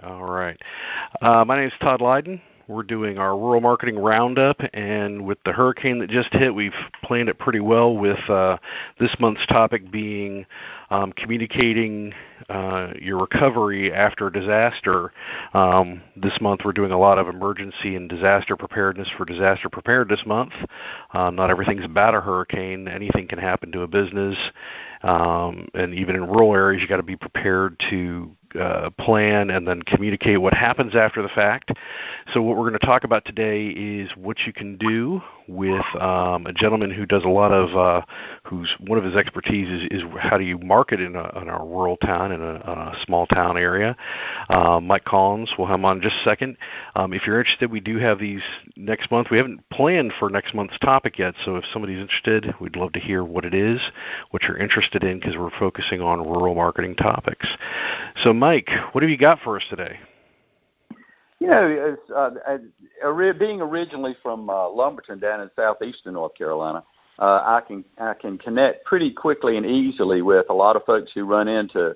All right. My name is Todd Lyden. We're doing our rural marketing roundup, and with the hurricane that just hit, we've planned it pretty well with this month's topic being communicating your recovery after a disaster. This month we're doing a lot of emergency and disaster preparedness for Disaster Preparedness Month. Not everything's about a hurricane. Anything can happen to a business, and even in rural areas you got to be prepared to plan and then communicate what happens after the fact. So what we're going to talk about today is what you can do with a gentleman who does a lot of, who's one of his expertise is how do you market in a rural town, in a small town area. Mike Collins will have him on in just a second. If you're interested, we do have these next month. We haven't planned for next month's topic yet, so if somebody's interested, we'd love to hear what it is, what you're interested in, because we're focusing on rural marketing topics. So Mike, what have you got for us today? You know, being originally from Lumberton down in southeastern North Carolina, I can connect pretty quickly and easily with a lot of folks who run into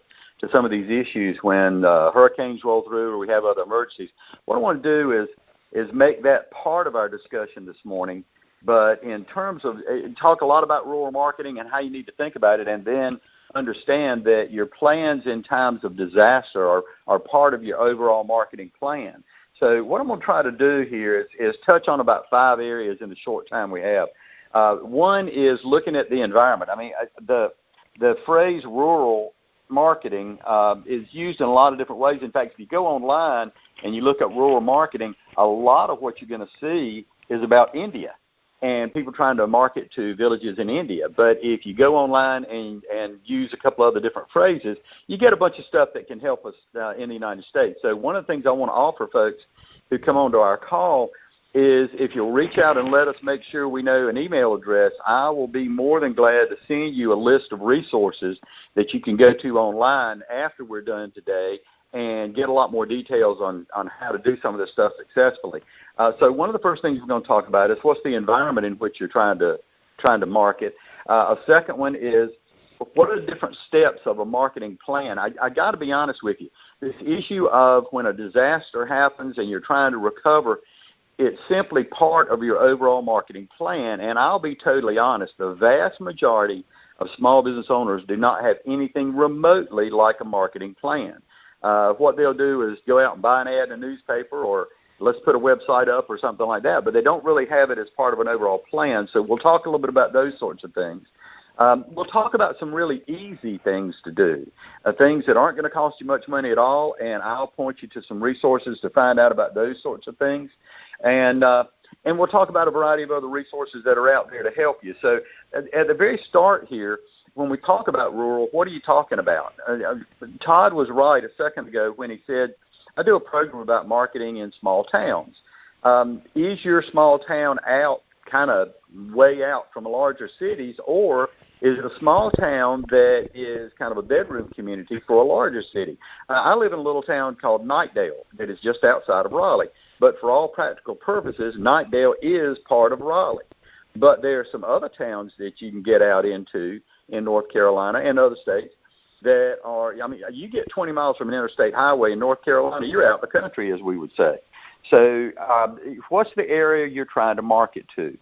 some of these issues when hurricanes roll through or we have other emergencies. What I want to do is make that part of our discussion this morning, but in terms of talk a lot about rural marketing and how you need to think about it, and then understand that your plans in times of disaster are part of your overall marketing plan. So what I'm going to try to do here is touch on about 5 areas in the short time we have. One is looking at the environment. I mean, the phrase rural marketing is used in a lot of different ways. In fact, if you go online and you look at rural marketing, a lot of what you're going to see is about India and people trying to market to villages in India. But if you go online and use a couple other different phrases, you get a bunch of stuff that can help us in the United States. So one of the things I want to offer folks who come onto our call is if you'll reach out and let us make sure we know an email address, I will be more than glad to send you a list of resources that you can go to online after we're done today and get a lot more details on how to do some of this stuff successfully. So one of the first things we're going to talk about is what's the environment in which you're trying to market. A second one is what are the different steps of a marketing plan. I got to be honest with you. This issue of when a disaster happens and you're trying to recover, it's simply part of your overall marketing plan. And I'll be totally honest, the vast majority of small business owners do not have anything remotely like a marketing plan. What they'll do is go out and buy an ad in a newspaper or let's put a website up or something like that, but they don't really have it as part of an overall plan. So we'll talk a little bit about those sorts of things. We'll talk about some really easy things to do, things that aren't going to cost you much money at all, and I'll point you to some resources to find out about those sorts of things. And we'll talk about a variety of other resources that are out there to help you. So at the very start here, when we talk about rural, what are you talking about? Todd was right a second ago when he said, I do a program about marketing in small towns. Is your small town out, kind of way out from larger cities, or is it a small town that is kind of a bedroom community for a larger city? I live in a little town called Knightdale that is just outside of Raleigh. But for all practical purposes, Knightdale is part of Raleigh. But there are some other towns that you can get out into in North Carolina and other states that are, I mean, you get 20 miles from an interstate highway in North Carolina, you're out in the country, as we would say. So what's the area you're trying to market to?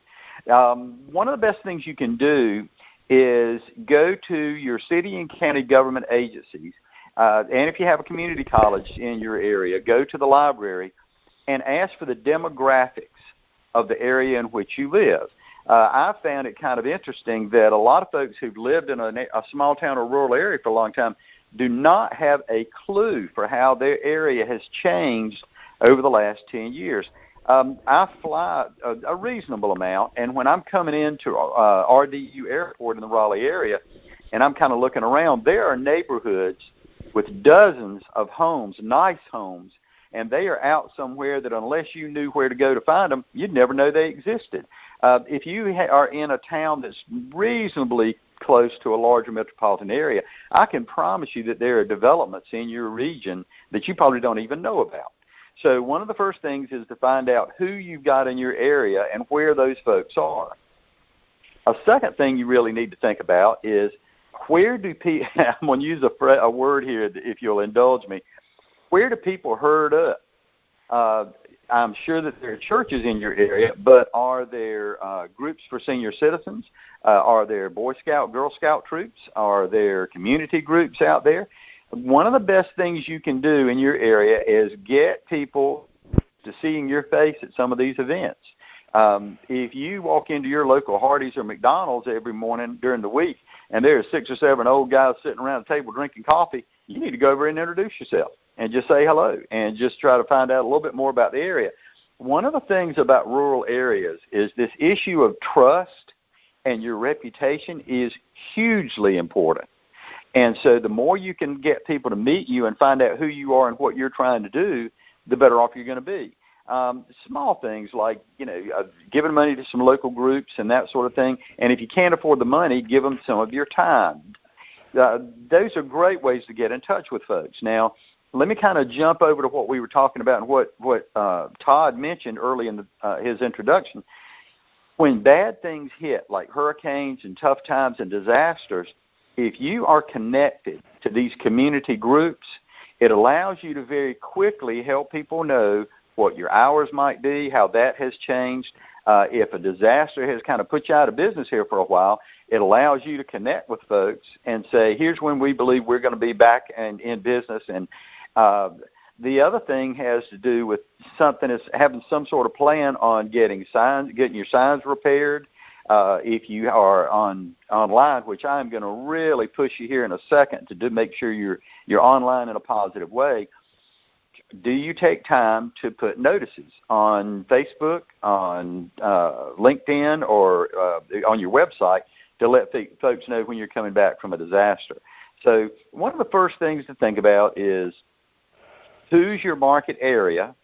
One of the best things you can do is go to your city and county government agencies, and if you have a community college in your area, go to the library and ask for the demographics of the area in which you live. I found it kind of interesting that a lot of folks who've lived in a small town or rural area for a long time do not have a clue for how their area has changed over the last 10 years. I fly a reasonable amount, and when I'm coming into RDU Airport in the Raleigh area and I'm kind of looking around, there are neighborhoods with dozens of homes, nice homes, and they are out somewhere that unless you knew where to go to find them, you'd never know they existed. If you are in a town that's reasonably close to a larger metropolitan area, I can promise you that there are developments in your region that you probably don't even know about. So one of the first things is to find out who you've got in your area and where those folks are. A second thing you really need to think about is where do people, I'm going to use a word here if you'll indulge me, where do people herd up? I'm sure that there are churches in your area, but are there groups for senior citizens? Are there Boy Scout, Girl Scout troops? Are there community groups out there? One of the best things you can do in your area is get people to seeing your face at some of these events. If you walk into your local Hardee's or McDonald's every morning during the week and there are 6 or 7 old guys sitting around the table drinking coffee, you need to go over and introduce yourself and just say hello and just try to find out a little bit more about the area. One of the things about rural areas is this issue of trust and your reputation is hugely important. And so the more you can get people to meet you and find out who you are and what you're trying to do, the better off you're going to be. Small things like, giving money to some local groups and that sort of thing. And if you can't afford the money, give them some of your time. Those are great ways to get in touch with folks. Now, let me kind of jump over to what we were talking about and what Todd mentioned early in his introduction. When bad things hit, like hurricanes and tough times and disasters, if you are connected to these community groups, it allows you to very quickly help people know what your hours might be, how that has changed. If a disaster has kind of put you out of business here for a while, it allows you to connect with folks and say, here's when we believe we're going to be back and in business. And the other thing has to do with something is having some sort of plan on getting your signs repaired. If you are online, which I'm going to really push you here in a second to make sure you're online in a positive way, do you take time to put notices on Facebook, on LinkedIn, or on your website to let folks know when you're coming back from a disaster? So one of the first things to think about is who's your market area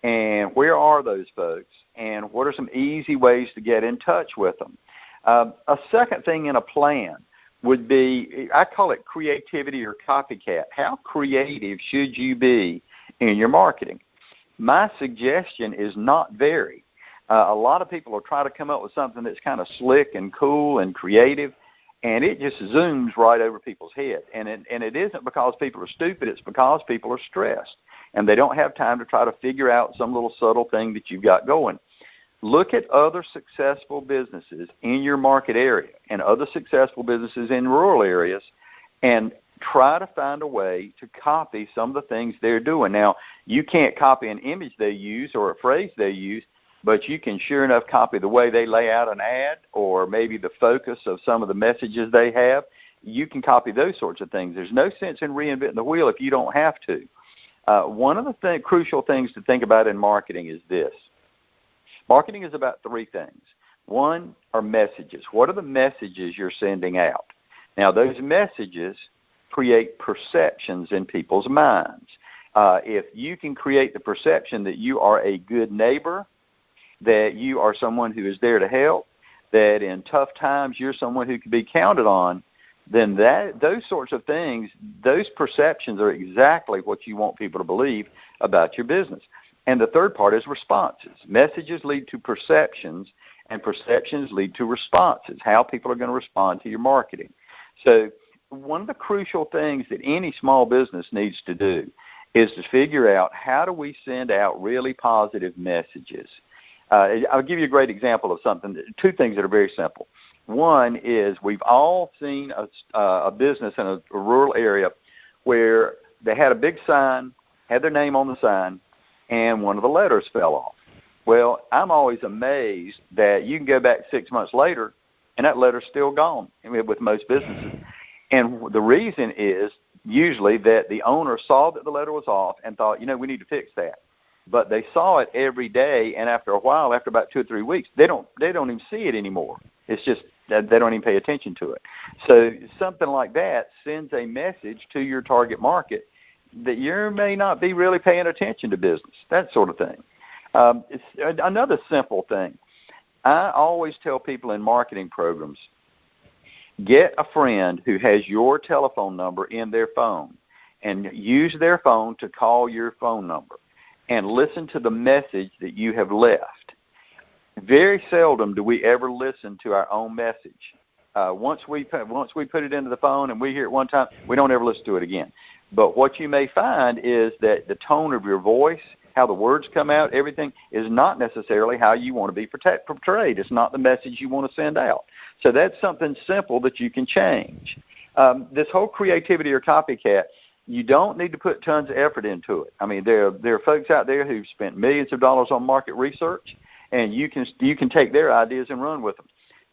and where are those folks and what are some easy ways to get in touch with them. A second thing in a plan would be, I call it creativity or copycat. How creative should you be in your marketing? My suggestion is not vary. A lot of people will try to come up with something that's kind of slick and cool and creative, and it just zooms right over people's head. And it isn't because people are stupid. It's because people are stressed, and they don't have time to try to figure out some little subtle thing that you've got going. Look at other successful businesses in your market area and other successful businesses in rural areas and try to find a way to copy some of the things they're doing. Now, you can't copy an image they use or a phrase they use, but you can sure enough copy the way they lay out an ad or maybe the focus of some of the messages they have. You can copy those sorts of things. There's no sense in reinventing the wheel if you don't have to. One of the crucial things to think about in marketing is this. Marketing is about 3 things. One are messages. What are the messages you're sending out? Now, those messages create perceptions in people's minds. If you can create the perception that you are a good neighbor, that you are someone who is there to help, that in tough times you're someone who can be counted on, then those sorts of things, those perceptions are exactly what you want people to believe about your business. And the third part is responses. Messages lead to perceptions, and perceptions lead to responses, how people are going to respond to your marketing. So one of the crucial things that any small business needs to do is to figure out how do we send out really positive messages. I'll give you a great example of something, 2 things that are very simple. One is we've all seen a business in a rural area where they had a big sign, had their name on the sign, and one of the letters fell off. Well, I'm always amazed that you can go back 6 months later, and that letter's still gone with most businesses. And the reason is usually that the owner saw that the letter was off and thought, we need to fix that. But they saw it every day, and after a while, after about 2 or 3 weeks, they don't even see it anymore. It's just that they don't even pay attention to it. So something like that sends a message to your target market that you may not be really paying attention to business, that sort of thing. It's another simple thing. I always tell people in marketing programs, get a friend who has your telephone number in their phone and use their phone to call your phone number and listen to the message that you have left. Very seldom do we ever listen to our own message. Once we put it into the phone and we hear it one time, we don't ever listen to it again. But what you may find is that the tone of your voice, how the words come out, everything is not necessarily how you want to be portrayed. It's not the message you want to send out. So that's something simple that you can change. This whole creativity or copycat, you don't need to put tons of effort into it. I mean, there are folks out there who've spent millions of dollars on market research, and you can take their ideas and run with them.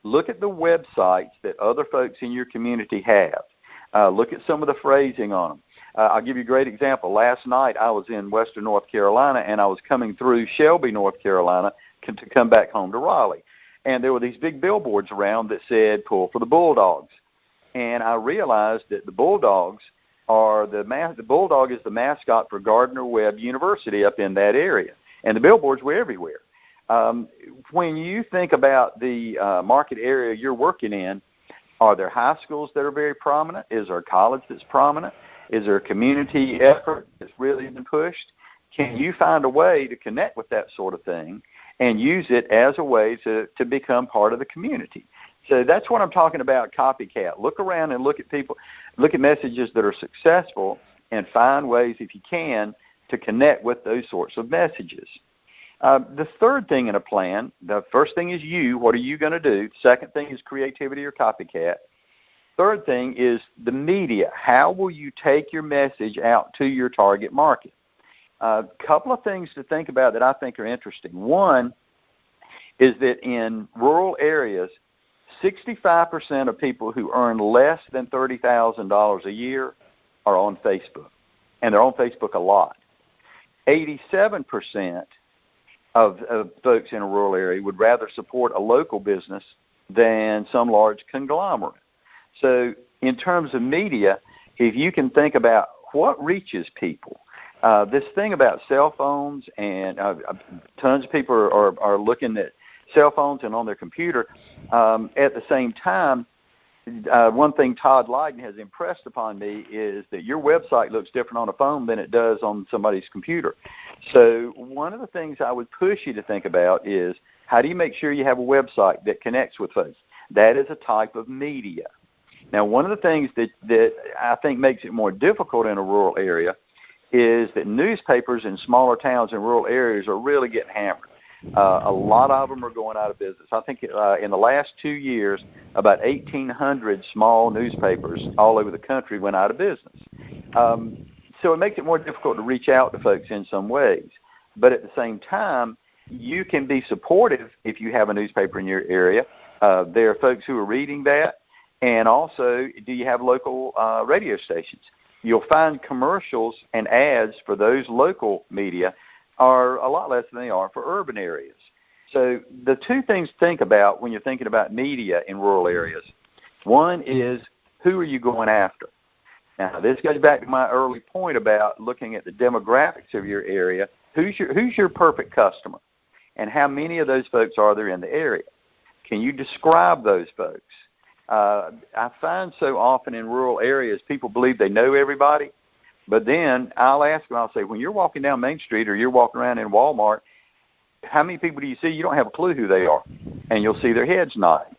Look at the websites that other folks in your community have. Look at some of the phrasing on them. I'll give you a great example. Last night I was in western North Carolina, and I was coming through Shelby, North Carolina, to come back home to Raleigh. And there were these big billboards around that said, "Pull for the Bulldogs." And I realized that the Bulldogs are the Bulldog is the mascot for Gardner-Webb University up in that area. And the billboards were everywhere. When you think about the market area you're working in, are there high schools that are very prominent? Is there a college that's prominent? Is there a community effort that's really been pushed? Can you find a way to connect with that sort of thing and use it as a way to become part of the community? So that's what I'm talking about, copycat. Look around and look at people, look at messages that are successful, and find ways, if you can, to connect with those sorts of messages. The third thing in a plan, the first thing is you. What are you going to do? The second thing is creativity or copycat. Third thing is the media. How will you take your message out to your target market? A couple of things to think about that I think are interesting. One is that in rural areas, 65% of people who earn less than $30,000 a year are on Facebook, and they're on Facebook a lot. 87% of folks in a rural area would rather support a local business than some large conglomerate. So in terms of media, if you can think about what reaches people, this thing about cell phones, and tons of people are looking at cell phones and on their computer. At the same time, one thing Todd Lyden has impressed upon me is that your website looks different on a phone than it does on somebody's computer. So one of the things I would push you to think about is, how do you make sure you have a website that connects with folks? That is a type of media. Now, one of the things that I think makes it more difficult in a rural area is that newspapers in smaller towns and rural areas are really getting hammered. A lot of them are going out of business. I think in the last 2 years, about 1,800 small newspapers all over the country went out of business. So it makes it more difficult to reach out to folks in some ways. But at the same time, you can be supportive if you have a newspaper in your area. There are folks who are reading that. And also, do you have local radio stations? You'll find commercials and ads for those local media are a lot less than they are for urban areas. So the two things to think about when you're thinking about media in rural areas, one is, who are you going after? Now, this goes back to my early point about looking at the demographics of your area. Who's your perfect customer? And how many of those folks are there in the area? Can you describe those folks? I find so often in rural areas, people believe they know everybody. But then I'll ask them, I'll say, when you're walking down Main Street or you're walking around in Walmart, how many people do you see? You don't have a clue who they are. And you'll see their heads nodding.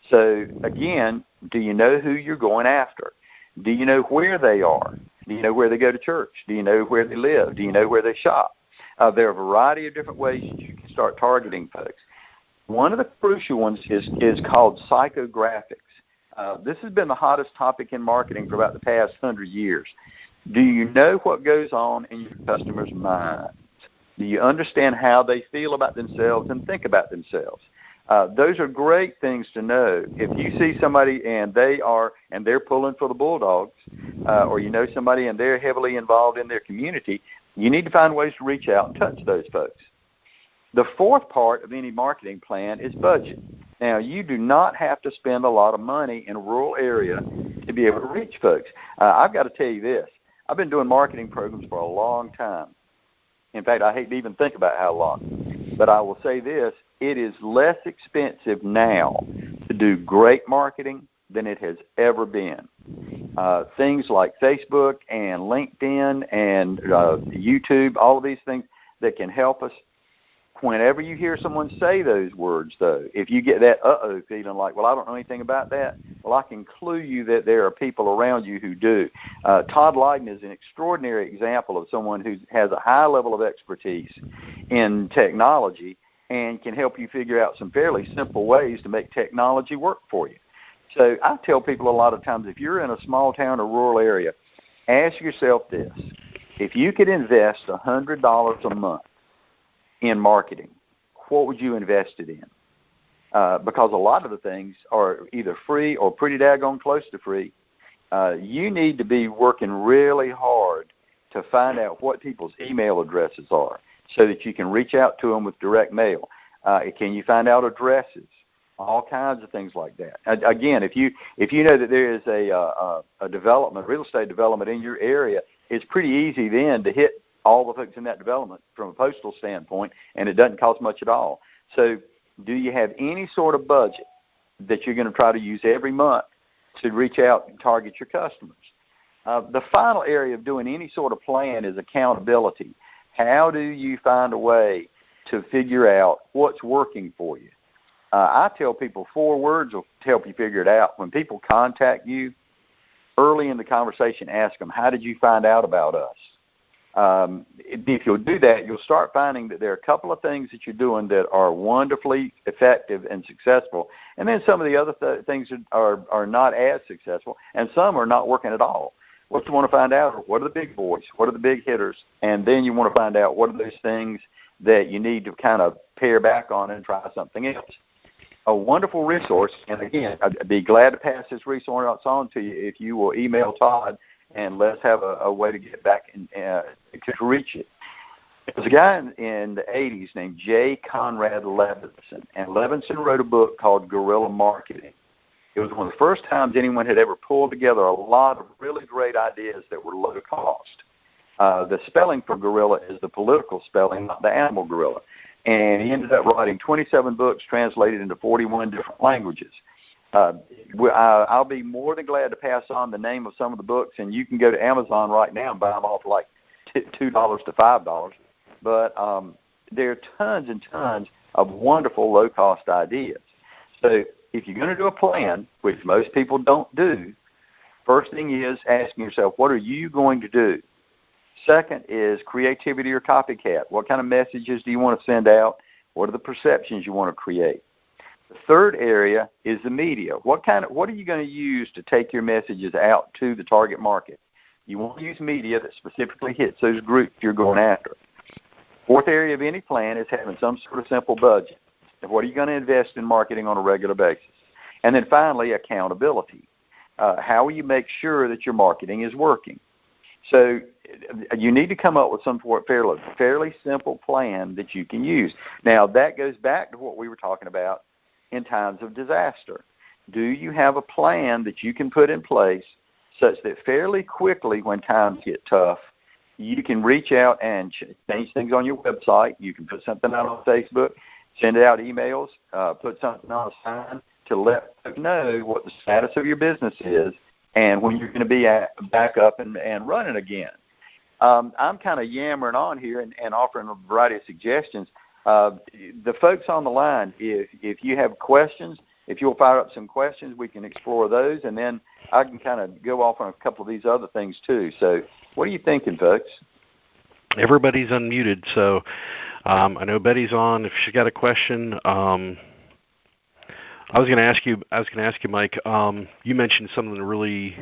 So, again, do you know who you're going after? Do you know where they are? Do you know where they go to church? Do you know where they live? Do you know where they shop? There are a variety of different ways you can start targeting folks. One of the crucial ones is called psychographics. This has been the hottest topic in marketing for about the past 100 years. Do you know what goes on in your customers' minds? Do you understand how they feel about themselves and think about themselves? Those are great things to know. If you see somebody and they're pulling for the Bulldogs, or you know somebody and they're heavily involved in their community, you need to find ways to reach out and touch those folks. The fourth part of any marketing plan is budget. Now, you do not have to spend a lot of money in a rural area to be able to reach folks. I've got to tell you this. I've been doing marketing programs for a long time. In fact, I hate to even think about how long. But I will say this, it is less expensive now to do great marketing than it has ever been. Things like Facebook and LinkedIn and YouTube, all of these things that can help us. whenever you hear someone say those words, though, if you get that uh-oh feeling like, well, I don't know anything about that, well, I can clue you that there are people around you who do. Todd Lyden is an extraordinary example of someone who has a high level of expertise in technology and can help you figure out some fairly simple ways to make technology work for you. So I tell people a lot of times, if you're in a small town or rural area, ask yourself this. If you could invest $100 a month in marketing, what would you invest it in? Because a lot of the things are either free or pretty daggone close to free. You need to be working really hard to find out what people's email addresses are so that you can reach out to them with direct mail. Can you find out addresses? All kinds of things like that. Again, if you know that there is a development, real estate development in your area, it's pretty easy then to hit all the folks in that development from a postal standpoint, and it doesn't cost much at all. So do you have any sort of budget that you're going to try to use every month to reach out and target your customers? The final area of doing any sort of plan is accountability. How do you find a way to figure out what's working for you? I tell people 4 words will help you figure it out. When people contact you, early in the conversation, ask them, how did you find out about us? If you'll do that, you'll start finding that there are a couple of things that you're doing that are wonderfully effective and successful, and then some of the other things are not as successful, and some are not working at all. What you want to find out are what are the big boys, what are the big hitters, and then you want to find out what are those things that you need to kind of pare back on and try something else. A wonderful resource, and again, I'd be glad to pass this resource on to you if you will email Todd and let's have a way to get back and to reach it. There's a guy in the 80s named J. Conrad Levinson, and Levinson wrote a book called Guerrilla Marketing. It was one of the first times anyone had ever pulled together a lot of really great ideas that were low cost. The spelling for guerrilla is the political spelling, not the animal gorilla. And he ended up writing 27 books translated into 41 different languages. I'll be more than glad to pass on the name of some of the books, and you can go to Amazon right now and buy them all for like $2 to $5. But there are tons and tons of wonderful low-cost ideas. So if you're going to do a plan, which most people don't do, first thing is asking yourself, what are you going to do? Second is creativity or copycat. What kind of messages do you want to send out? What are the perceptions you want to create? The third area is the media. What are you going to use to take your messages out to the target market? You want to use media that specifically hits those groups you're going after. Fourth area of any plan is having some sort of simple budget. And what are you going to invest in marketing on a regular basis? And then finally, accountability. How will you make sure that your marketing is working? So you need to come up with some fairly simple plan that you can use. Now, that goes back to what we were talking about in times of disaster. Do you have a plan that you can put in place such that fairly quickly when times get tough, you can reach out and change things on your website? You can put something out on Facebook, send out emails, put something on a sign to let folks know what the status of your business is and when you're going to be back up and running again. I'm kind of yammering on here and offering a variety of suggestions. The folks on the line, if you have questions, if you'll fire up some questions, we can explore those, and then I can kind of go off on a couple of these other things too. So what are you thinking, folks? Everybody's unmuted, so I know Betty's on. If she's got a question, I was going to ask you, Mike. You mentioned something really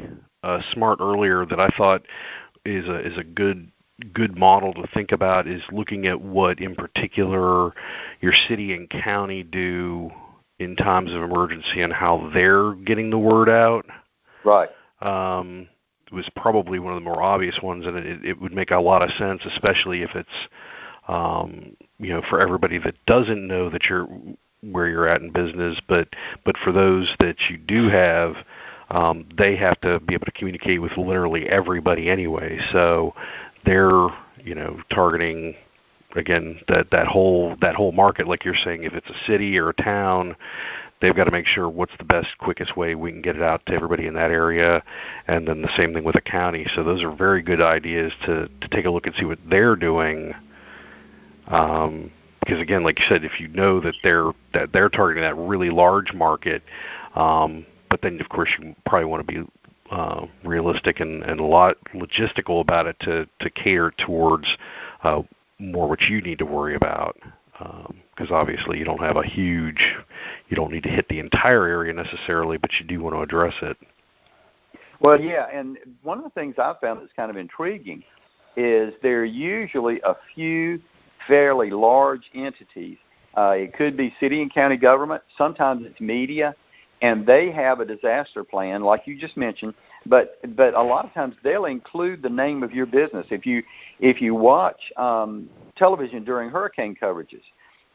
smart earlier that I thought is a good model to think about, is looking at what in particular your city and county do in times of emergency and how they're getting the word out. Right. It was probably one of the more obvious ones, and it would make a lot of sense, especially if it's for everybody that doesn't know that you're where you're at in business, but for those that you do have, they have to be able to communicate with literally everybody anyway. So they're targeting again that whole market, like you're saying. If it's a city or a town, they've got to make sure what's the best, quickest way we can get it out to everybody in that area, and then the same thing with a county. So those are very good ideas to take a look and see what they're doing. because again, like you said, if you know that they're targeting that really large market, but then of course you probably want to be realistic and a lot logistical about it to cater towards more what you need to worry about, because obviously you don't need to hit the entire area necessarily, but you do want to address it. Well, yeah, and one of the things I've found that's kind of intriguing is there are usually a few fairly large entities. It could be city and county government. Sometimes it's media, and they have a disaster plan, like you just mentioned. But a lot of times they'll include the name of your business. If you watch television during hurricane coverages,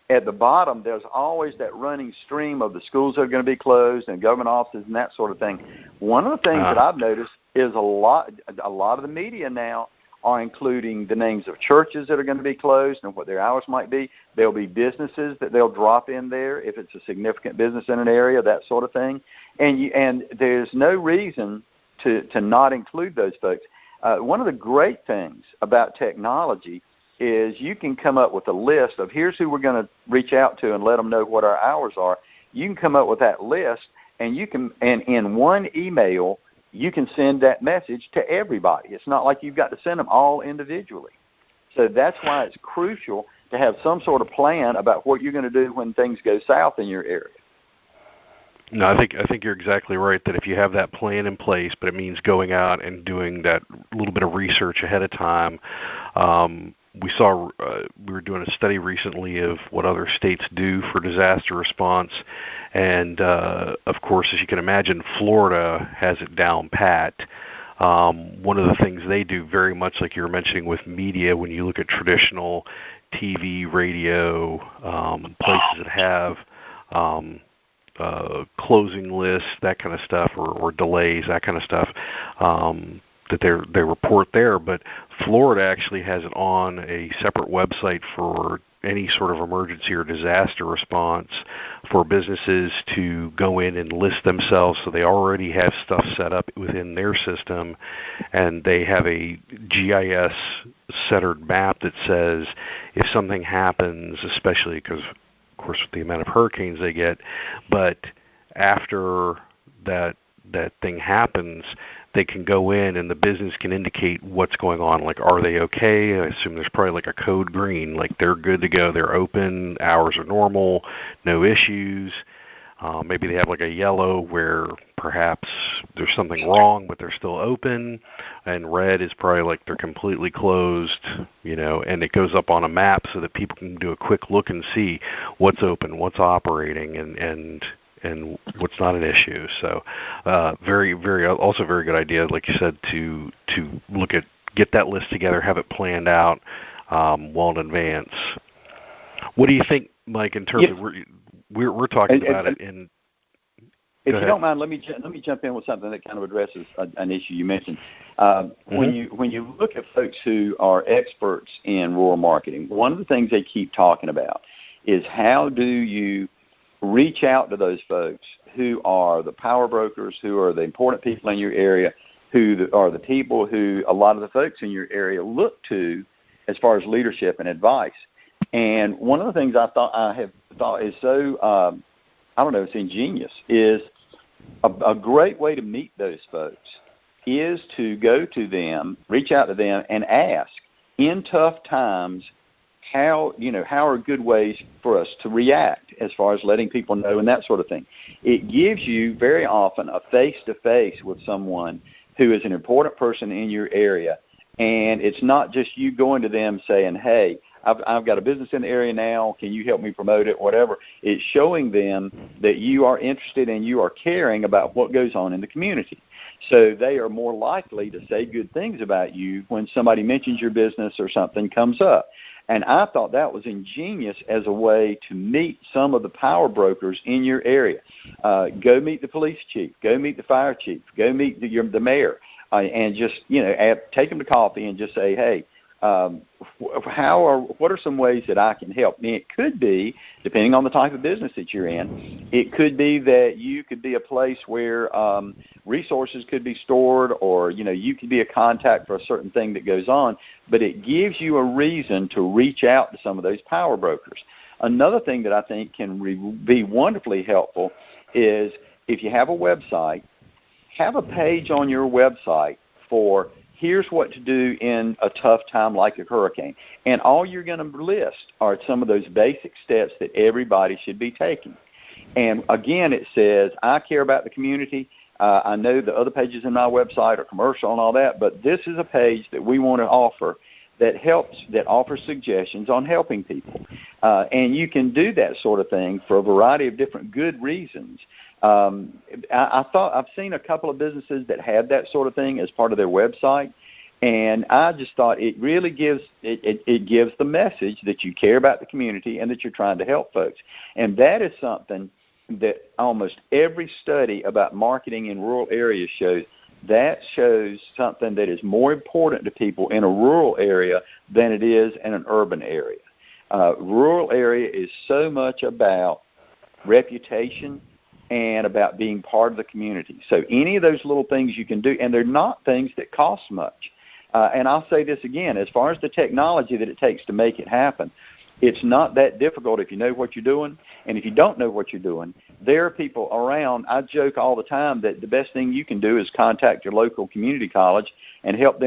at the bottom there's always that running stream of the schools that are going to be closed and government offices and that sort of thing. One of the things that I've noticed is a lot of the media now are including the names of churches that are going to be closed and what their hours might be. There'll be businesses that they'll drop in there if it's a significant business in an area, that sort of thing. And there's no reason to not include those folks. One of the great things about technology is you can come up with a list of here's who we're going to reach out to and let them know what our hours are. You can come up with that list, and in one email you can send that message to everybody. It's not like you've got to send them all individually. So that's why it's crucial to have some sort of plan about what you're going to do when things go south in your area. No, I think you're exactly right that if you have that plan in place, but it means going out and doing that little bit of research ahead of time. We were doing a study recently of what other states do for disaster response, and of course, as you can imagine, Florida has it down pat. One of the things they do, very much like you were mentioning with media, when you look at traditional TV, radio, places that have closing lists, that kind of stuff, or delays, that kind of stuff, that they report there. But Florida actually has it on a separate website for any sort of emergency or disaster response for businesses to go in and list themselves. So they already have stuff set up within their system, and they have a GIS-centered map that says if something happens, especially because, of course, with the amount of hurricanes they get, but after that thing happens, they can go in and the business can indicate what's going on. Like, are they okay? I assume there's probably like a code green, like they're good to go, they're open, hours are normal, no issues. Maybe they have like a yellow where perhaps there's something wrong, but they're still open. And red is probably like they're completely closed, and it goes up on a map so that people can do a quick look and see what's open, what's operating, and what's not an issue. So very, very, also very good idea, like you said, to get that list together, have it planned out well in advance. What do you think, Mike, in terms of we're talking about it in... If you don't mind, let me jump in with something that kind of addresses an issue you mentioned. When you look at folks who are experts in rural marketing, one of the things they keep talking about is how do you reach out to those folks who are the power brokers, who are the important people in your area, who are the people who a lot of the folks in your area look to as far as leadership and advice. And one of the things I have thought is so, it's ingenious, is a great way to meet those folks is to go to them, reach out to them, and ask, in tough times, how are good ways for us to react as far as letting people know and that sort of thing. It gives you very often a face-to-face with someone who is an important person in your area, and it's not just you going to them saying, hey, I've got a business in the area now, can you help me promote it, whatever. It's showing them that you are interested and you are caring about what goes on in the community. So they are more likely to say good things about you when somebody mentions your business or something comes up. And I thought that was ingenious as a way to meet some of the power brokers in your area. Go meet the police chief. Go meet the fire chief. Go meet the mayor. And just, take them to coffee and just say, hey, what are some ways that I can help? And it could be, depending on the type of business that you're in, it could be that you could be a place where resources could be stored, or you could be a contact for a certain thing that goes on. But it gives you a reason to reach out to some of those power brokers. Another thing that I think can be wonderfully helpful is if you have a website, have a page on your website for here's what to do in a tough time like a hurricane. And all you're going to list are some of those basic steps that everybody should be taking. And again, it says, I care about the community. I know the other pages in my website are commercial and all that, but this is a page that we want to offer that offers suggestions on helping people. And you can do that sort of thing for a variety of different good reasons. I've seen a couple of businesses that had that sort of thing as part of their website, and I just thought it really gives the message that you care about the community and that you're trying to help folks. And that is something that almost every study about marketing in rural areas shows something that is more important to people in a rural area than it is in an urban area. Rural area is so much about reputation and about being part of the community. So any of those little things you can do, and they're not things that cost much. And I'll say this again, as far as the technology that it takes to make it happen, it's not that difficult if you know what you're doing. And if you don't know what you're doing, there are people around. I joke all the time that the best thing you can do is contact your local community college and help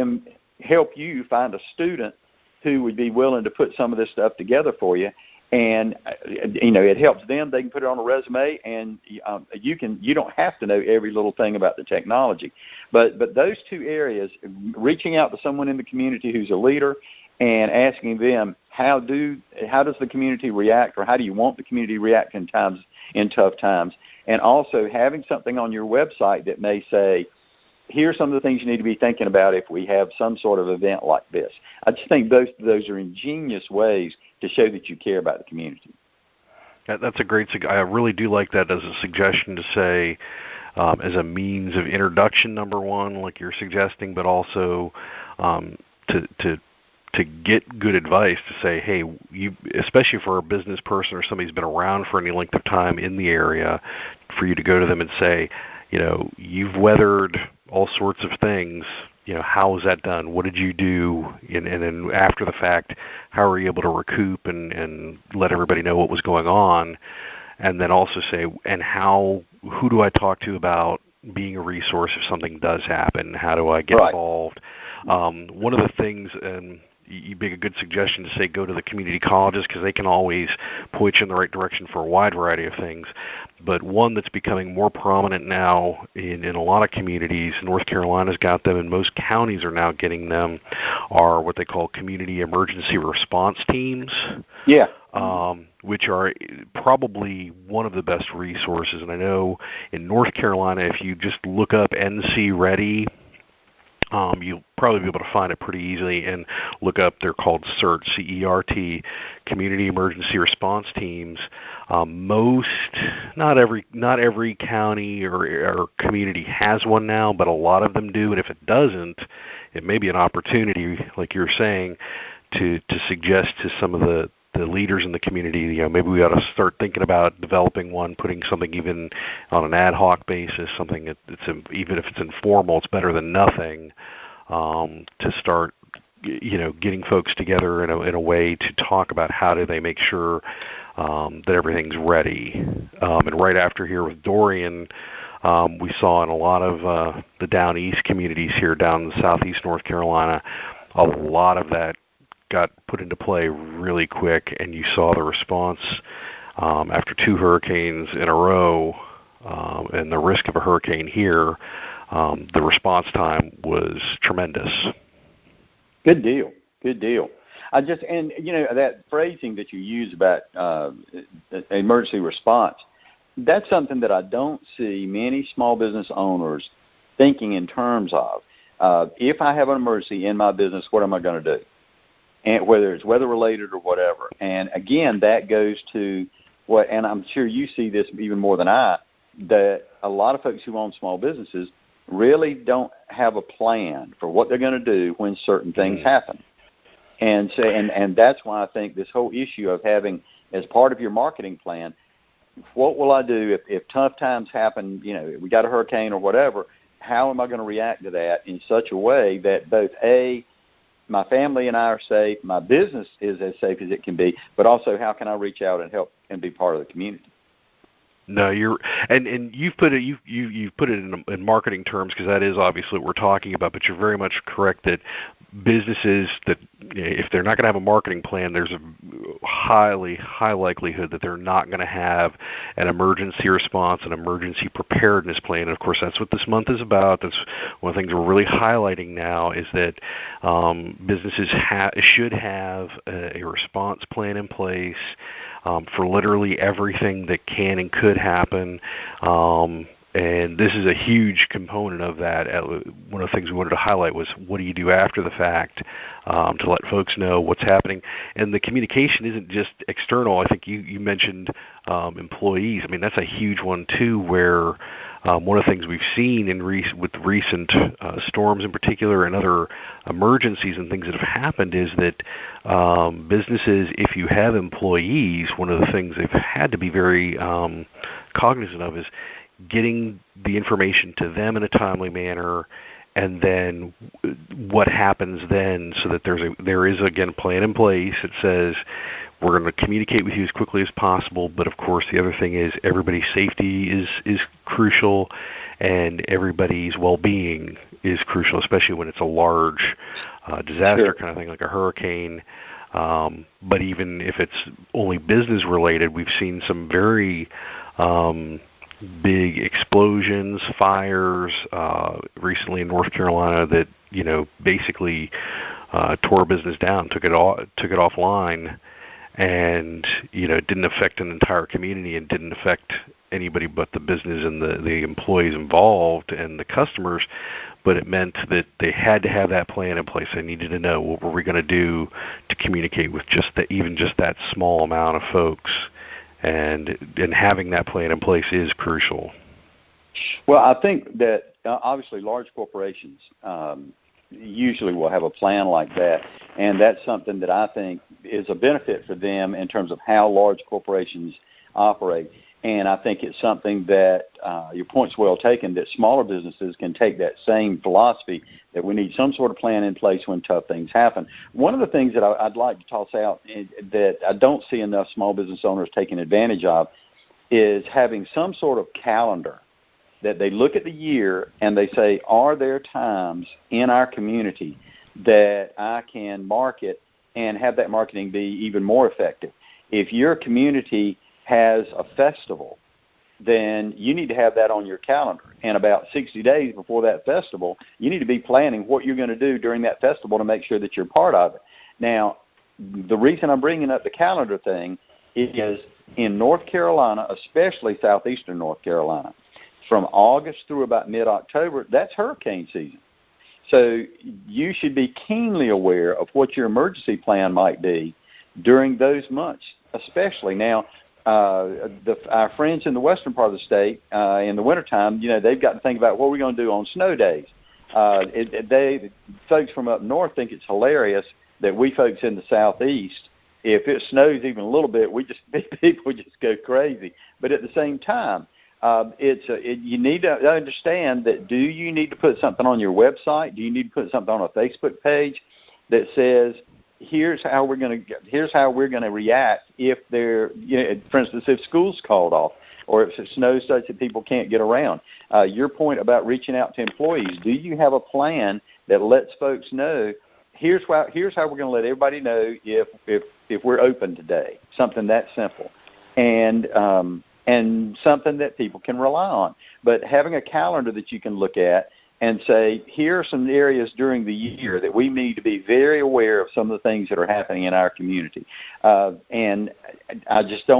you find a student who would be willing to put some of this stuff together for you. And, it helps them. They can put it on a resume, and you don't have to know every little thing about the technology. But those two areas, reaching out to someone in the community who's a leader and asking them, how does the community react, or how do you want the community to react in tough times? And also having something on your website that may say, here's some of the things you need to be thinking about if we have some sort of event like this. I just think those are ingenious ways to show that you care about the community. That's a great I really do like that as a suggestion to say, as a means of introduction, number one, like you're suggesting, but also to get good advice, to say, hey, you, especially for a business person or somebody who's been around for any length of time in the area, for you to go to them and say, you've weathered all sorts of things. How was that done? What did you do? And then after the fact, how were you able to recoup and let everybody know what was going on? And then also say, and who do I talk to about being a resource if something does happen? How do I get involved? One of the things, and you make a good suggestion to say go to the community colleges, because they can always point you in the right direction for a wide variety of things. But one that's becoming more prominent now in a lot of communities, North Carolina's got them, and most counties are now getting them, are what they call community emergency response teams. Yeah. Which are probably one of the best resources. And I know in North Carolina, if you just look up NC Ready, you'll probably be able to find it pretty easily and look up, they're called CERT, C-E-R-T, Community Emergency Response Teams. Not every county or community has one now, but a lot of them do. And if it doesn't, it may be an opportunity, like you're saying, to suggest to some of the leaders in the community, maybe we ought to start thinking about developing one, putting something even on an ad hoc basis, something even if it's informal, it's better than nothing, to start, getting folks together in a way to talk about how do they make sure that everything's ready. And right after here with Dorian, we saw in a lot of the down east communities here, down in southeast North Carolina, a lot of that got put into play really quick, and you saw the response after 2 hurricanes in a row, and the risk of a hurricane here. The response time was tremendous. Good deal. That phrasing that you use about emergency response, that's something that I don't see many small business owners thinking in terms of. If I have an emergency in my business, what am I going to do? And whether it's weather-related or whatever. And, again, that goes to and I'm sure you see this even more than I, that a lot of folks who own small businesses really don't have a plan for what they're going to do when certain things happen. And so, and that's why I think this whole issue of having, as part of your marketing plan, what will I do if tough times happen, we got a hurricane or whatever, how am I going to react to that in such a way that both, A, my family and I are safe, my business is as safe as it can be, but also how can I reach out and help and be part of the community? No, and you've put it you've put it in marketing terms, because that is obviously what we're talking about. But you're very much correct that businesses that, if they're not going to have a marketing plan, there's a high likelihood that they're not going to have an emergency response, an emergency preparedness plan. And of course, that's what this month is about. That's one of the things we're really highlighting now, is that businesses should have a response plan in place for literally everything that can and could happen. And this is a huge component of that. One of the things we wanted to highlight was, what do you do after the fact to let folks know what's happening? And the communication isn't just external. I think you mentioned employees. I mean, that's a huge one too, where one of the things we've seen with recent storms in particular and other emergencies and things that have happened is that businesses, if you have employees, one of the things they've had to be very cognizant of is getting the information to them in a timely manner, and then what happens then, so that there is again a plan in place that says we're going to communicate with you as quickly as possible. But of course, the other thing is everybody's safety is crucial, and everybody's well-being is crucial, especially when it's a large disaster kind of thing like a hurricane. But even if it's only business related, we've seen some very big explosions, fires recently in North Carolina that basically tore business down, took it offline, and it didn't affect an entire community and didn't affect anybody but the business and the employees involved and the customers. But it meant that they had to have that plan in place. They needed to know, what were we going to do to communicate with even just that small amount of folks. And having that plan in place is crucial. Well, I think that obviously large corporations usually will have a plan like that, and that's something that I think is a benefit for them in terms of how large corporations operate. And I think it's something that your point's well taken, that smaller businesses can take that same philosophy, that we need some sort of plan in place when tough things happen. One of the things that I'd like to toss out that I don't see enough small business owners taking advantage of is having some sort of calendar that they look at the year and they say, are there times in our community that I can market and have that marketing be even more effective? If your community has a festival, then you need to have that on your calendar. And about 60 days before that festival, you need to be planning what you're going to do during that festival to make sure that you're part of it. Now, the reason I'm bringing up the calendar thing is in North Carolina, especially southeastern North Carolina, from August through about mid-October, that's hurricane season. So you should be keenly aware of what your emergency plan might be during those months, especially. Now, our friends in the western part of the state, in the wintertime, they've got to think about what we're going to do on snow days. Folks from up north think it's hilarious that we folks in the southeast, if it snows even a little bit, people just go crazy. But at the same time, you need to understand that, do you need to put something on your website? Do you need to put something on a Facebook page that says, here's how we're going to react if for instance, if school's called off, or if it snows such that people can't get around. Your point about reaching out to employees, do you have a plan that lets folks know, here's how we're going to let everybody know if we're open today? Something that simple, and something that people can rely on. But having a calendar that you can look at and say, here are some areas during the year that we need to be very aware of some of the things that are happening in our community. And I just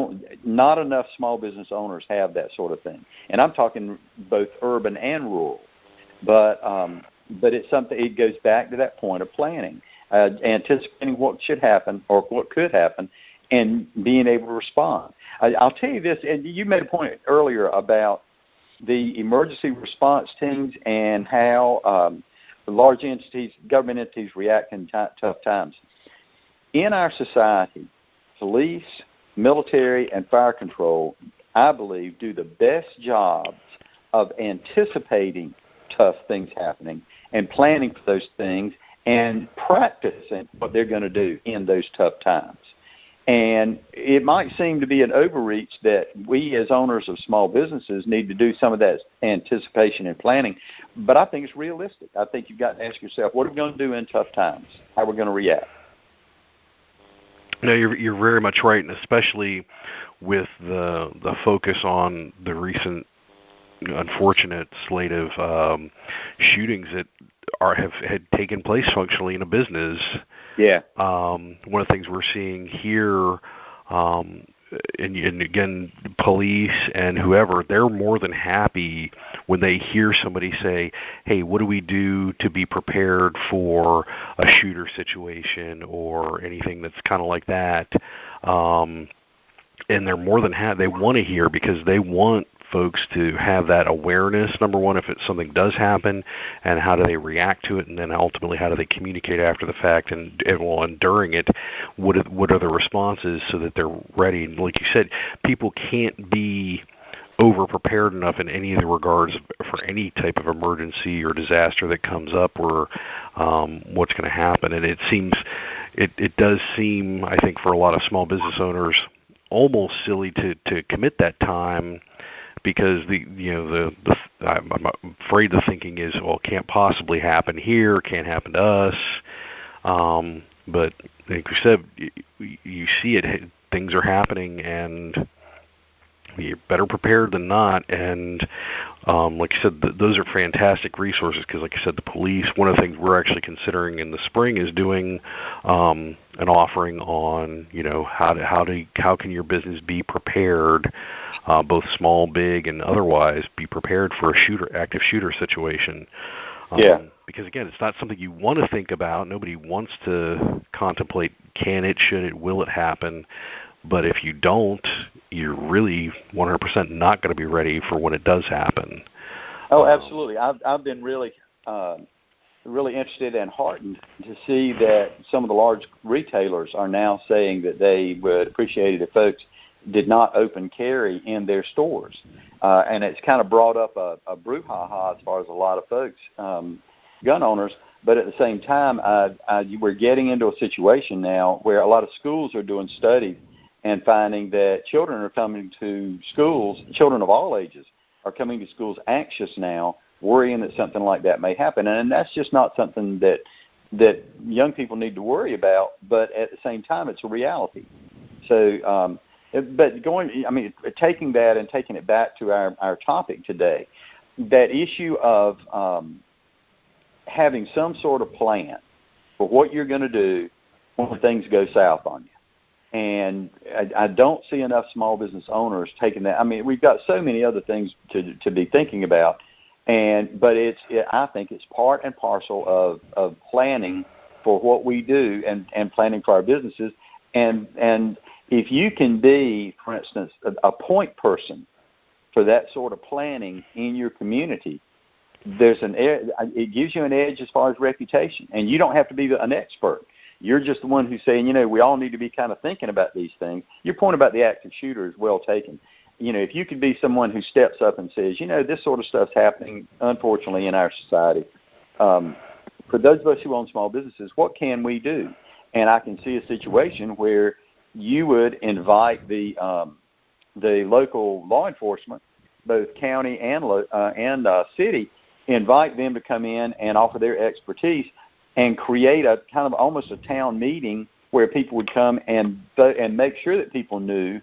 not enough small business owners have that sort of thing. And I'm talking both urban and rural. But it's something, it goes back to that point of planning, anticipating what should happen or what could happen, and being able to respond. I'll tell you this, and you made a point earlier about the emergency response teams and how large entities, government entities, react in tough times. In our society, police, military, and fire control, I believe, do the best jobs of anticipating tough things happening and planning for those things and practicing what they're going to do in those tough times. And it might seem to be an overreach that we as owners of small businesses need to do some of that anticipation and planning, but I think it's realistic. I think you've got to ask yourself, what are we going to do in tough times? How are we going to react? No, you're very much right, and especially with the focus on the recent unfortunate slate of shootings that had taken place functionally in a business. Yeah. One of the things we're seeing here, and again, police and whoever, they're more than happy when they hear somebody say, hey, what do we do to be prepared for a shooter situation or anything that's kind of like that. And they're more than happy. They want to hear because they want folks to have that awareness, number one, if something does happen, and how do they react to it, and then ultimately how do they communicate after the fact, and during it, what are the responses so that they're ready. And like you said, people can't be over-prepared enough in any of the regards for any type of emergency or disaster that comes up or what's going to happen. And it does seem, I think, for a lot of small business owners, almost silly to commit that time, because I'm afraid the thinking is, well, it can't possibly happen here, can't happen to us. But like you said, you see it, things are happening, and you're better prepared than not. And like I said, those are fantastic resources because, like I said, the police, one of the things we're actually considering in the spring is doing an offering on, how can your business be prepared, both small, big, and otherwise, be prepared for a active shooter situation. Because, again, it's not something you want to think about. Nobody wants to contemplate, can it, should it, will it happen. But if you don't, you're really 100% not going to be ready for when it does happen. Oh, absolutely. I've been really interested and heartened to see that some of the large retailers are now saying that they would appreciate it if folks did not open carry in their stores. And it's kind of brought up a brouhaha as far as a lot of folks, gun owners. But at the same time, we're getting into a situation now where a lot of schools are doing studies and finding that children are coming to schools, children of all ages, are coming to schools anxious now, worrying that something like that may happen. And that's just not something that young people need to worry about, but at the same time, it's a reality. So, taking that and taking it back to our topic today, that issue of having some sort of plan for what you're going to do when things go south on you. And I don't see enough small business owners taking that. I mean, we've got so many other things to be thinking about, but I think it's part and parcel of planning for what we do and planning for our businesses. And if you can be, for instance, a point person for that sort of planning in your community, it gives you an edge as far as reputation. And you don't have to be an expert. You're just the one who's saying, we all need to be kind of thinking about these things. Your point about the active shooter is well taken. If you could be someone who steps up and says, this sort of stuff's happening, unfortunately, in our society. For those of us who own small businesses, what can we do? And I can see a situation where you would invite the local law enforcement, both county and city, invite them to come in and offer their expertise and create a kind of almost a town meeting where people would come and make sure that people knew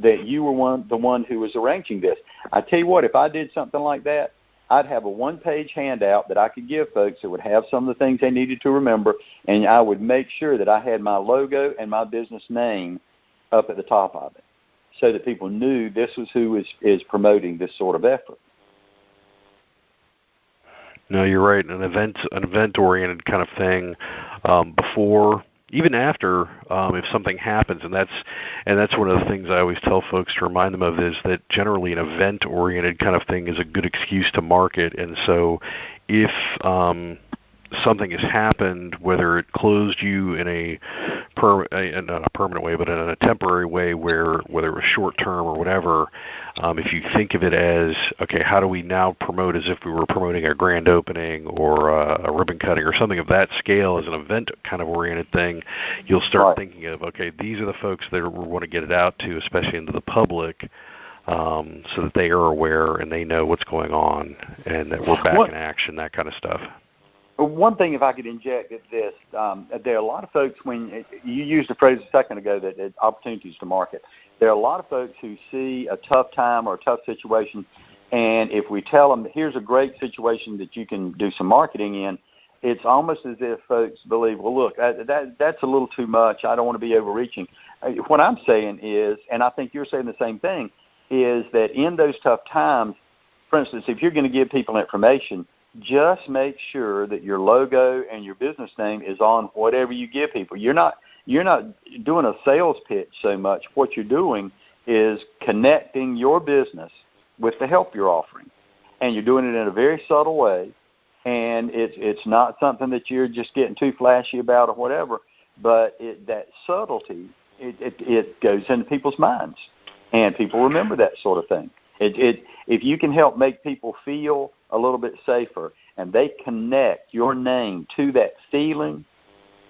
that you were the one who was arranging this. I tell you what, if I did something like that, I'd have a one-page handout that I could give folks that would have some of the things they needed to remember, and I would make sure that I had my logo and my business name up at the top of it so that people knew this was who is promoting this sort of effort. No, you're right. An event-oriented kind of thing before, even after, if something happens, and that's one of the things I always tell folks to remind them of is that generally an event-oriented kind of thing is a good excuse to market. And so, if something has happened, whether it closed you in not a permanent way, but in a temporary way, whether it was short term or whatever, if you think of it as, okay, how do we now promote as if we were promoting a grand opening or a ribbon cutting or something of that scale as an event kind of oriented thing, you'll start thinking of, okay, these are the folks that we want to get it out to, especially into the public, so that they are aware and they know what's going on and that we're back in action, that kind of stuff. One thing, if I could inject at this, there are a lot of folks, when you used the phrase a second ago that opportunities to market, there are a lot of folks who see a tough time or a tough situation, and if we tell them, here's a great situation that you can do some marketing in, it's almost as if folks believe, well, look, that's a little too much. I don't want to be overreaching. What I'm saying is, and I think you're saying the same thing, is that in those tough times, for instance, if you're going to give people information, just make sure that your logo and your business name is on whatever you give people. You're not doing a sales pitch so much. What you're doing is connecting your business with the help you're offering, and you're doing it in a very subtle way. And it's not something that you're just getting too flashy about or whatever. But that subtlety, it goes into people's minds. And people remember that sort of thing. If you can help make people feel a little bit safer and they connect your name to that feeling,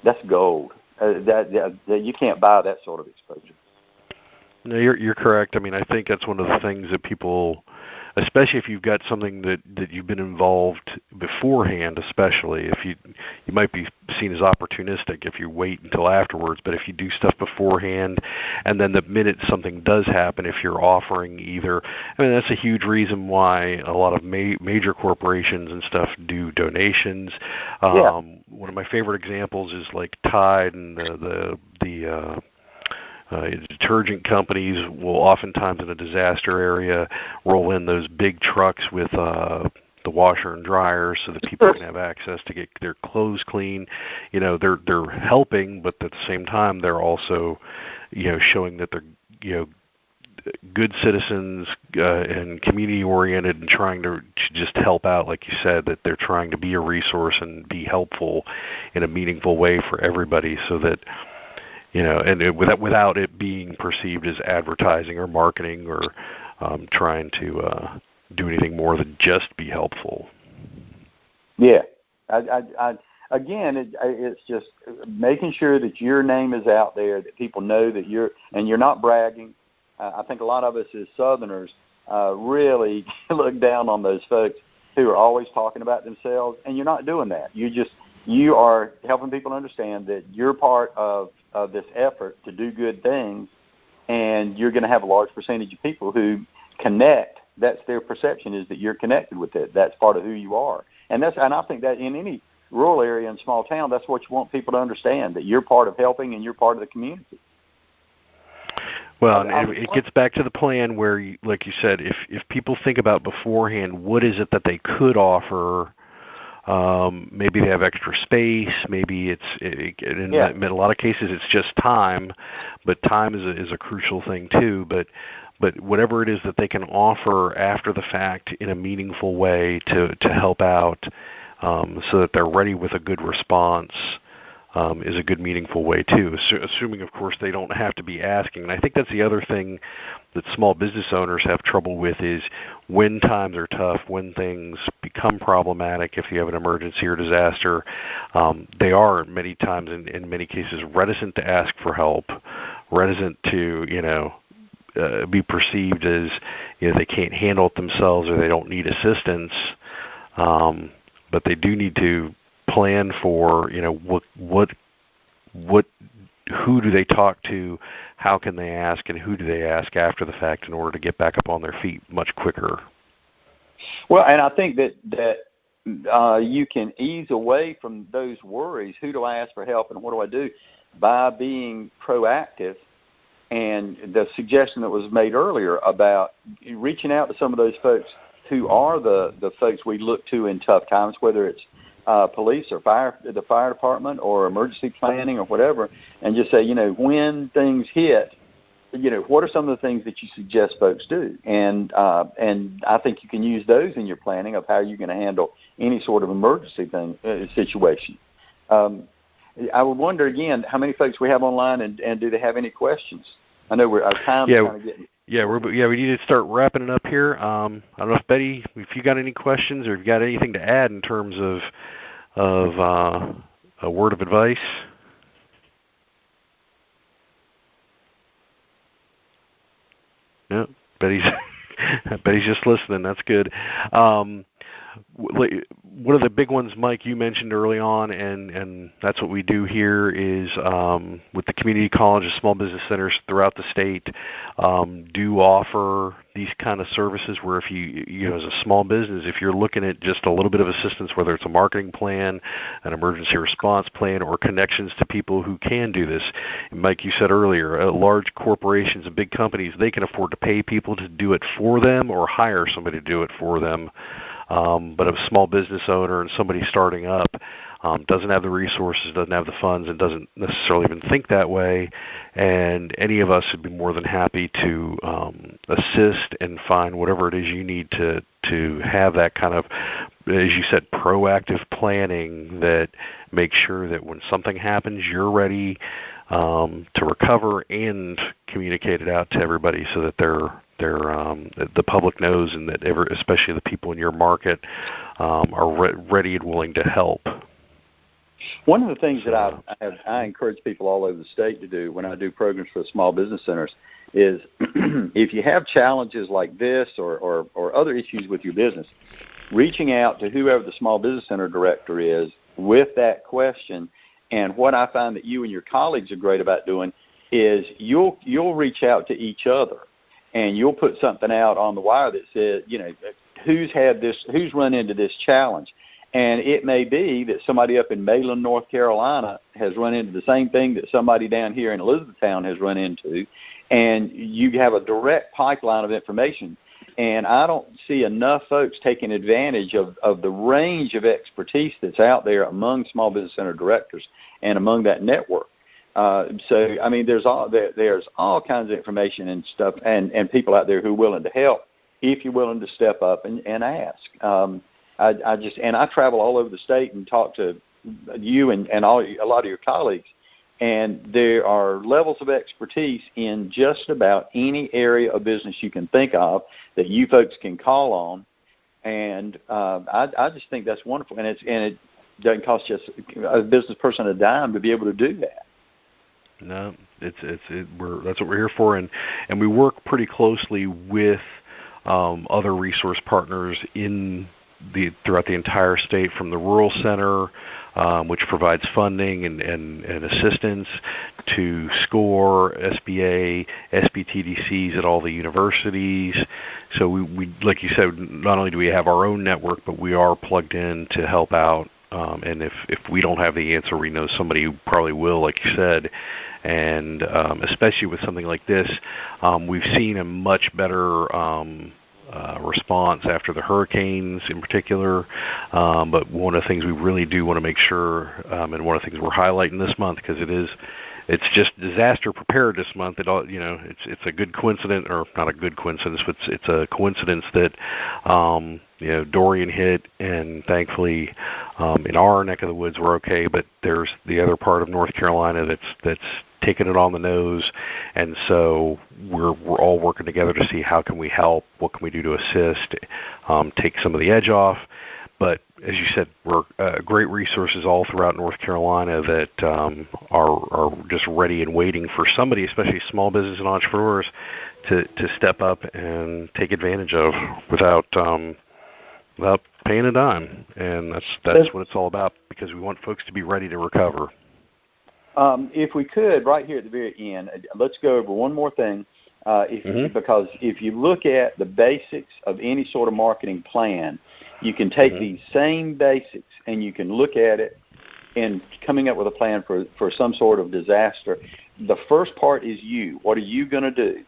that's gold. You can't buy that sort of exposure. No, you're correct. I mean, I think that's one of the things that people, especially if you've got something that you've been involved beforehand, especially if you might be seen as opportunistic if you wait until afterwards, but if you do stuff beforehand and then the minute something does happen, if you're offering either, I mean, that's a huge reason why a lot of major corporations and stuff do donations. One of my favorite examples is like Tide and the detergent companies will oftentimes in a disaster area roll in those big trucks with the washer and dryer so that people can have access to get their clothes clean. You know, they're helping, but at the same time they're also, showing that they're, good citizens and community oriented and trying to just help out, like you said, that they're trying to be a resource and be helpful in a meaningful way for everybody, so that and without it being perceived as advertising or marketing or trying to do anything more than just be helpful. Yeah. Again, it's just making sure that your name is out there, that people know that you're not bragging. I think a lot of us as Southerners really look down on those folks who are always talking about themselves, and you're not doing that. You are helping people understand that you're part of this effort to do good things, and you're going to have a large percentage of people who connect. That's their perception, is that you're connected with it. That's part of who you are. And I think that in any rural area and small town, that's what you want people to understand, that you're part of helping and you're part of the community. Well, and it gets back to the plan where, like you said, if people think about beforehand, what is it that they could offer? Maybe they have extra space. Maybe in a lot of cases it's just time, but time is a crucial thing too. But whatever it is that they can offer after the fact in a meaningful way to help out, so that they're ready with a good response, is a good, meaningful way too. Assuming, of course, they don't have to be asking. And I think that's the other thing that small business owners have trouble with, is when times are tough, when things become problematic, if you have an emergency or disaster, they are many times, in many cases, reticent to ask for help, reticent to, be perceived as, they can't handle it themselves or they don't need assistance. But they do need to plan for, who do they talk to, how can they ask, and who do they ask after the fact in order to get back up on their feet much quicker. Well, and I think that you can ease away from those worries, who do I ask for help and what do I do, by being proactive. And the suggestion that was made earlier about reaching out to some of those folks who are the folks we look to in tough times, whether it's police or the fire department or emergency planning or whatever, and just say, when things hit, what are some of the things that you suggest folks do? And I think you can use those in your planning of how you're going to handle any sort of emergency situation. I would wonder again how many folks we have online, and do they have any questions? I know our time's kind of getting. We need to start wrapping it up here. I don't know if Betty, if you got any questions or if you got anything to add in terms of a word of advice. No, Betty's just listening. That's good. One of the big ones, Mike, you mentioned early on, and that's what we do here is with the community colleges, small business centers throughout the state do offer these kind of services where if you as a small business, if you're looking at just a little bit of assistance, whether it's a marketing plan, an emergency response plan, or connections to people who can do this. And Mike, you said earlier, large corporations and big companies, they can afford to pay people to do it for them or hire somebody to do it for them. But a small business owner and somebody starting up doesn't have the resources, doesn't have the funds, and doesn't necessarily even think that way. And any of us would be more than happy to assist and find whatever it is you need to have that kind of, as you said, proactive planning that makes sure that when something happens, you're ready to recover and communicate it out to everybody so that the public knows, and that especially the people in your market are ready and willing to help. One of the things that I encourage people all over the state to do when I do programs for small business centers is if you have challenges like this or other issues with your business, reaching out to whoever the small business center director is with that question. And what I find that you and your colleagues are great about doing is you'll reach out to each other. And you'll put something out on the wire that says, who's run into this challenge. And it may be that somebody up in Mayland, North Carolina has run into the same thing that somebody down here in Elizabethtown has run into. And you have a direct pipeline of information. And I don't see enough folks taking advantage of the range of expertise that's out there among small business center directors and among that network. So I mean, there's all kinds of information and stuff, and people out there who are willing to help if you're willing to step up and ask. I travel all over the state and talk to you and a lot of your colleagues, and there are levels of expertise in just about any area of business you can think of that you folks can call on, and I just think that's wonderful, and it doesn't cost just a business person a dime to be able to do that. No, that's what we're here for, and we work pretty closely with other resource partners throughout the entire state, from the Rural Center, which provides funding and assistance, to SCORE, SBA, SBTDCs at all the universities. So we, like you said, not only do we have our own network, but we are plugged in to help out. And if we don't have the answer, we know somebody who probably will, like you said. And especially with something like this, we've seen a much better response after the hurricanes in particular. But one of the things we really do want to make sure, and one of the things we're highlighting this month, because it's just disaster preparedness month. It's a good coincidence, or not a good coincidence, but it's a coincidence that Dorian hit, and thankfully in our neck of the woods we're okay. But there's the other part of North Carolina that's taking it on the nose, and so we're all working together to see how can we help, what can we do to assist, take some of the edge off. But as you said, we're great resources all throughout North Carolina that are just ready and waiting for somebody, especially small business and entrepreneurs, to step up and take advantage of without paying a dime. And that's what it's all about, because we want folks to be ready to recover. If we could, right here at the very end, let's go over one more thing. Because if you look at the basics of any sort of marketing plan, you can take these same basics and you can look at it in coming up with a plan for some sort of disaster. The first part is you. What are you going to do?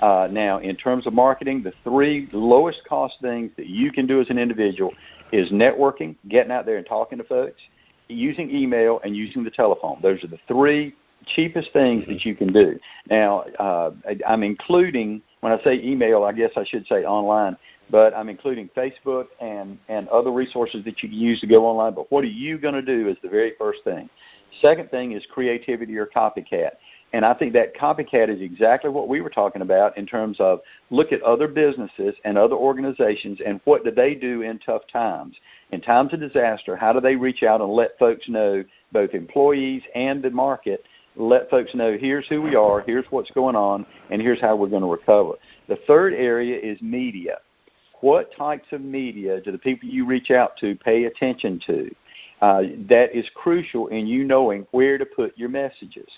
Now, in terms of marketing, the three lowest cost things that you can do as an individual is networking, getting out there and talking to folks, using email, and using the telephone. Those are the three cheapest things that you can do. Now, I'm including, when I say email, I guess I should say online, but I'm including Facebook and other resources that you can use to go online. But what are you going to do is the very first thing. Second thing is creativity or copycat. And I think that copycat is exactly what we were talking about in terms of look at other businesses and other organizations and what do they do in tough times. In times of disaster, how do they reach out and let folks know, both employees and the market, let folks know here's who we are, here's what's going on, and here's how we're going to recover. The third area is media. What types of media do the people you reach out to pay attention to? That is crucial in you knowing where to put your messages.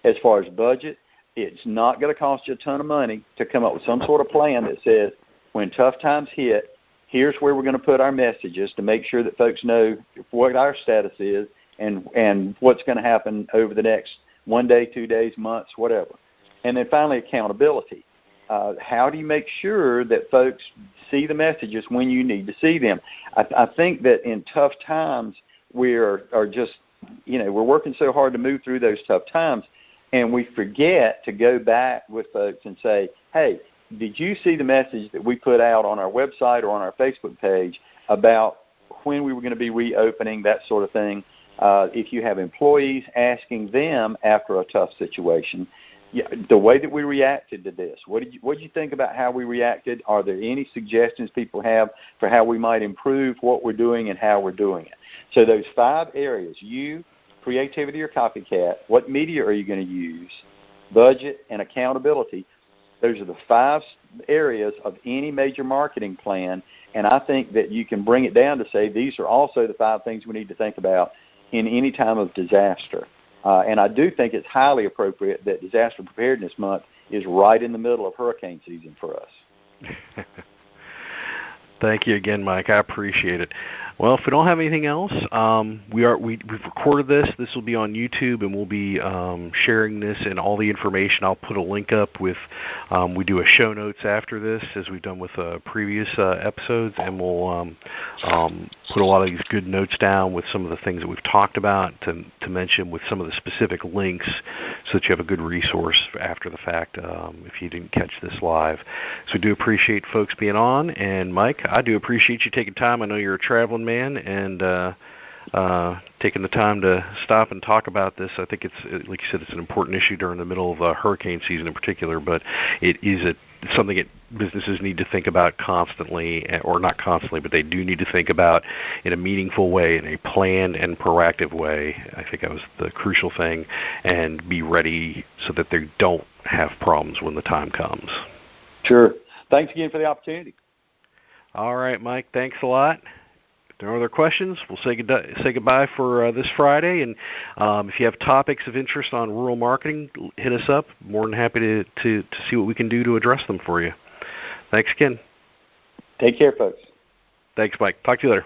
As far as budget, it's not going to cost you a ton of money to come up with some sort of plan that says when tough times hit, here's where we're going to put our messages to make sure that folks know what our status is and what's going to happen over the next 1 day, 2 days, months, whatever. And then finally, accountability. How do you make sure that folks see the messages when you need to see them? I think that in tough times, we're working so hard to move through those tough times, and we forget to go back with folks and say, hey, did you see the message that we put out on our website or on our Facebook page about when we were going to be reopening, that sort of thing? If you have employees, asking them after a tough situation, the way that we reacted to this, what did you think about how we reacted? Are there any suggestions people have for how we might improve what we're doing and how we're doing it? So those 5 areas, creativity or copycat, what media are you going to use, budget, and accountability, those are the 5 areas of any major marketing plan, and I think that you can bring it down to say these are also the 5 things we need to think about in any time of disaster. And I do think it's highly appropriate that Disaster Preparedness Month is right in the middle of hurricane season for us. Thank you again, Mike. I appreciate it. Well, if we don't have anything else, we've recorded this. This will be on YouTube, and we'll be sharing this and all the information. I'll put a link up with. We do a show notes after this, as we've done with previous episodes, and we'll put a lot of these good notes down with some of the things that we've talked about to mention with some of the specific links, so that you have a good resource after the fact if you didn't catch this live. So we do appreciate folks being on, and Mike, I do appreciate you taking time. I know you're a traveling man, and taking the time to stop and talk about this. I think it's, like you said, it's an important issue during the middle of hurricane season in particular, but it is something that businesses need to think about constantly, or not constantly, but they do need to think about in a meaningful way, in a planned and proactive way. I think that was the crucial thing, and be ready so that they don't have problems when the time comes. Sure. Thanks again for the opportunity. All right, Mike, thanks a lot. If there are other questions, we'll say goodbye for this Friday. And if you have topics of interest on rural marketing, hit us up. More than happy to see what we can do to address them for you. Thanks again. Take care, folks. Thanks, Mike. Talk to you later.